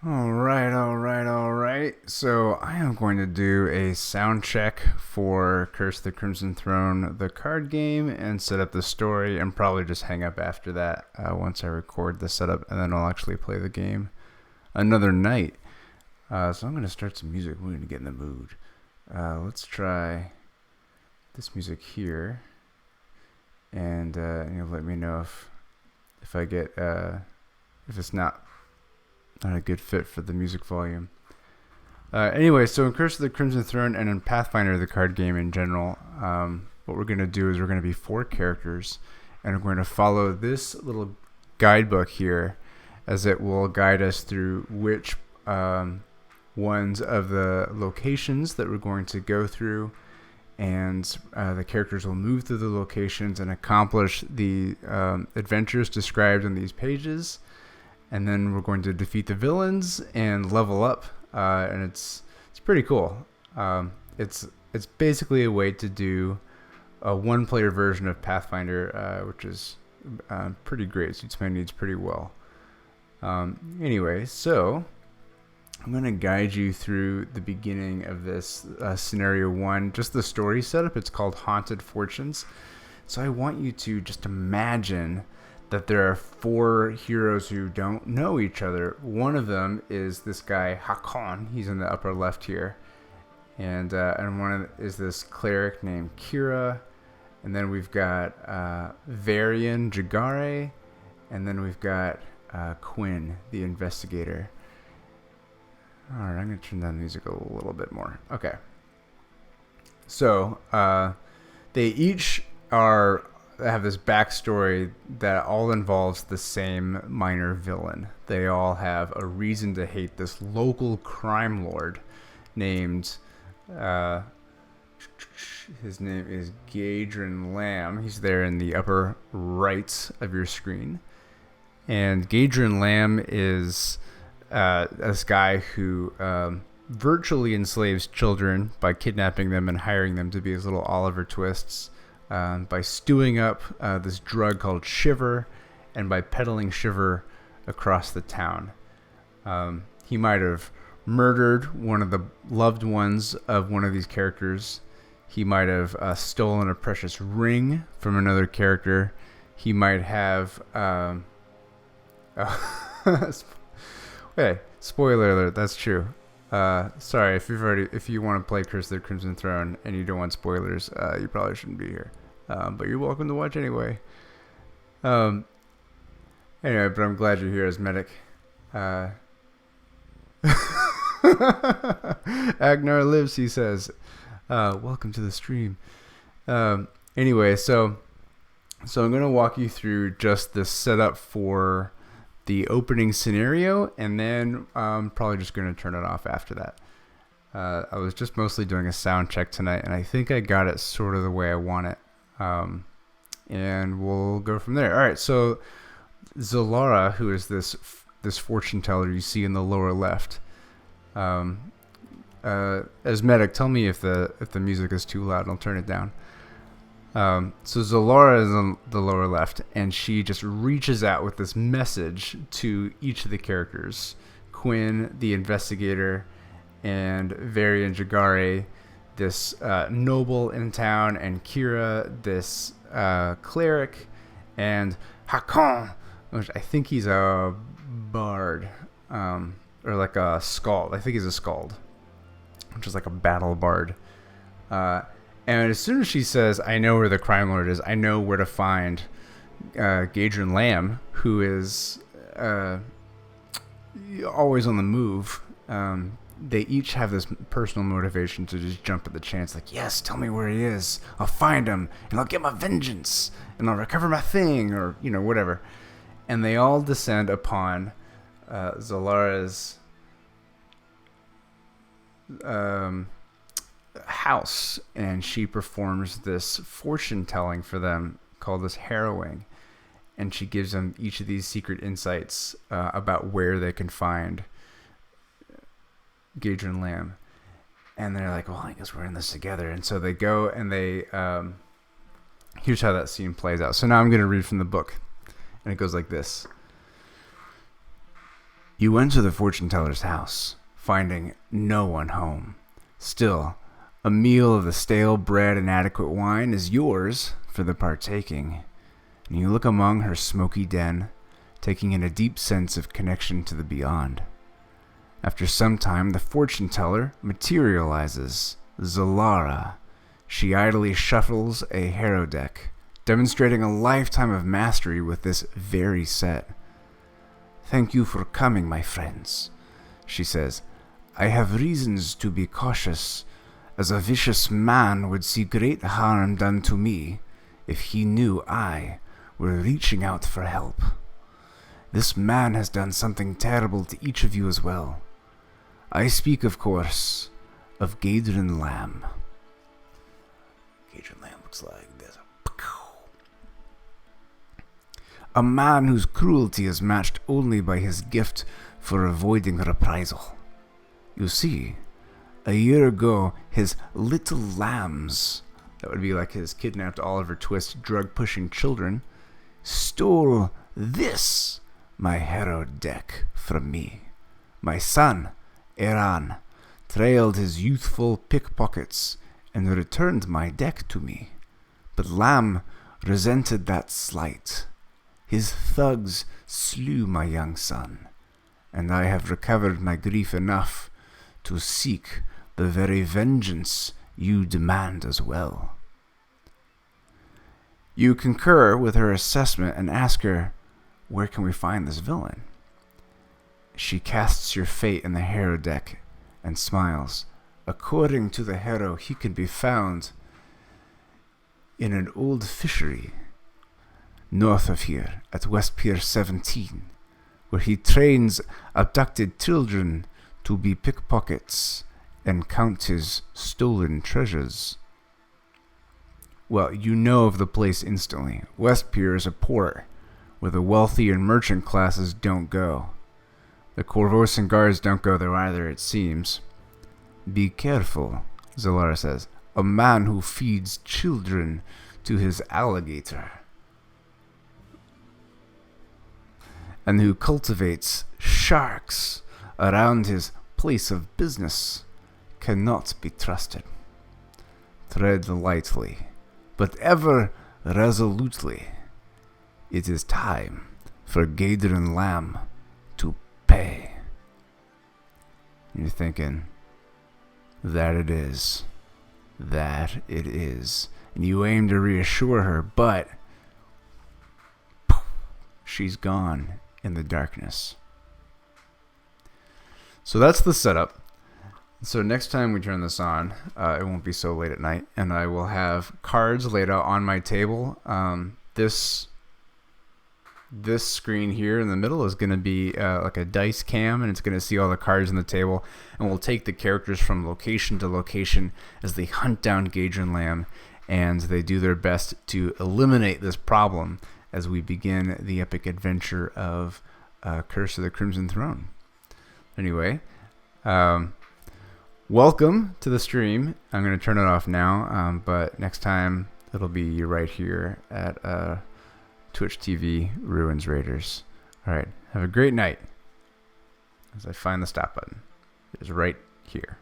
All right. So I am going to do a sound check for Curse of the Crimson Throne, the card game, and set up the story, and probably just hang up after that once I record the setup, and then I'll actually play the game another night. So I'm going to start some music. We're going to get in the mood. Let's try this music here, and you'll let me know if I get if it's not a good fit for the music volume. Anyway, so in Curse of the Crimson Throne and in Pathfinder, the card game in general, what we're going to do is we're going to be 4 characters, and we're going to follow this little guidebook here as it will guide us through which ones of the locations that we're going to go through, and the characters will move through the locations and accomplish the adventures described in these pages. And then we're going to defeat the villains and level up, and it's pretty cool. It's basically a way to do a one-player version of Pathfinder, which is pretty great. Suits my needs pretty well. Anyway, so I'm going to guide you through the beginning of this scenario 1, just the story setup. It's called Haunted Fortunes. So I want you to just imagine that there are 4 heroes who don't know each other. One of them is this guy Hakon. He's in the upper left here, and one is this cleric named Kira, and then we've got Varian Jagare, and then we've got Quinn, the investigator. All right, I'm gonna turn down the music a little bit more. Okay. So they each have this backstory that all involves the same minor villain. They all have a reason to hate this local crime lord named his name is Gadrin Lamb. He's there in the upper right of your screen. And Gadrin Lamb is this guy who virtually enslaves children by kidnapping them and hiring them to be his little Oliver Twists. By stewing up this drug called Shiver, and by peddling Shiver across the town. He might have murdered one of the loved ones of one of these characters. He might have stolen a precious ring from another character. He might have... Hey, spoiler alert, that's true. Sorry, if you want to play Curse of the Crimson Throne and you don't want spoilers, you probably shouldn't be here. But you're welcome to watch anyway. Anyway, but I'm glad you're here as medic. Agnar lives, he says. Welcome to the stream. Anyway, so I'm going to walk you through just the setup for the opening scenario, and then I'm probably just going to turn it off after that. I was just mostly doing a sound check tonight, and I think I got it sort of the way I want it. And we'll go from there. All right, so Zalara, who is this fortune teller you see in the lower left, as medic, tell me if the music is too loud, and I'll turn it down. So Zalara is on the lower left, and she just reaches out with this message to each of the characters: Quinn, the investigator, and Varian Jagare, this noble in town, and Kira, this cleric, and Hakon, which I think he's a bard, or like a skald. I think he's a skald, which is like a battle bard. And as soon as she says, I know where the crime lord is, I know where to find Gadrin Lamb, who is always on the move. They each have this personal motivation to just jump at the chance, like, yes, tell me where he is. I'll find him, and I'll get my vengeance, and I'll recover my thing, or, whatever. And they all descend upon Zalara's house, and she performs this fortune telling for them called this harrowing, and she gives them each of these secret insights about where they can find Gadrin Lamb. And they're like, well, I guess we're in this together. And so they go and they here's how that scene plays out. So now I'm going to read from the book, and it goes like this. You enter the fortune teller's house, finding no one home. Still, a meal of the stale bread and adequate wine is yours for the partaking, and you look among her smoky den, taking in a deep sense of connection to the beyond. After some time, the fortune teller materializes. Zalara. She idly shuffles a hero deck, demonstrating a lifetime of mastery with this very set. "Thank you for coming, my friends," she says. "I have reasons to be cautious, as a vicious man would see great harm done to me if he knew I were reaching out for help. This man has done something terrible to each of you as well. I speak, of course, of Gadrin Lamb." Gadrin Lamb looks like this. "A man whose cruelty is matched only by his gift for avoiding reprisal. You see, a year ago, his little lambs," that would be like his kidnapped Oliver Twist drug-pushing children, "stole this, my hero deck, from me. My son, Eran, trailed his youthful pickpockets and returned my deck to me. But Lamb resented that slight. His thugs slew my young son, and I have recovered my grief enough to seek the very vengeance you demand as well." You concur with her assessment and ask her, "Where can we find this villain?" She casts your fate in the hero deck and smiles. "According to the hero, he can be found in an old fishery north of here at West Pier 17, where he trains abducted children to be pickpockets and count his stolen treasures." Well, you know of the place instantly. West Pier is a port where the wealthy and merchant classes don't go. The Corvosan guards don't go there either, it seems. "Be careful," Zalara says. "A man who feeds children to his alligator and who cultivates sharks around his place of business cannot be trusted. Tread lightly, but ever resolutely. It is time for Gadrin Lamb to pay." And you're thinking, that it is. That it is. And you aim to reassure her, but she's gone in the darkness. So that's the setup. So next time we turn this on, it won't be so late at night, and I will have cards laid out on my table. This screen here in the middle is going to be like a dice cam, and it's going to see all the cards on the table, and we'll take the characters from location to location as they hunt down Gadrin Lamb, and they do their best to eliminate this problem as we begin the epic adventure of Curse of the Crimson Throne. Anyway, welcome to the stream. I'm going to turn it off now, but next time it'll be right here at Twitch TV Ruins Raiders. All right, have a great night. As I find the stop button, it is right here.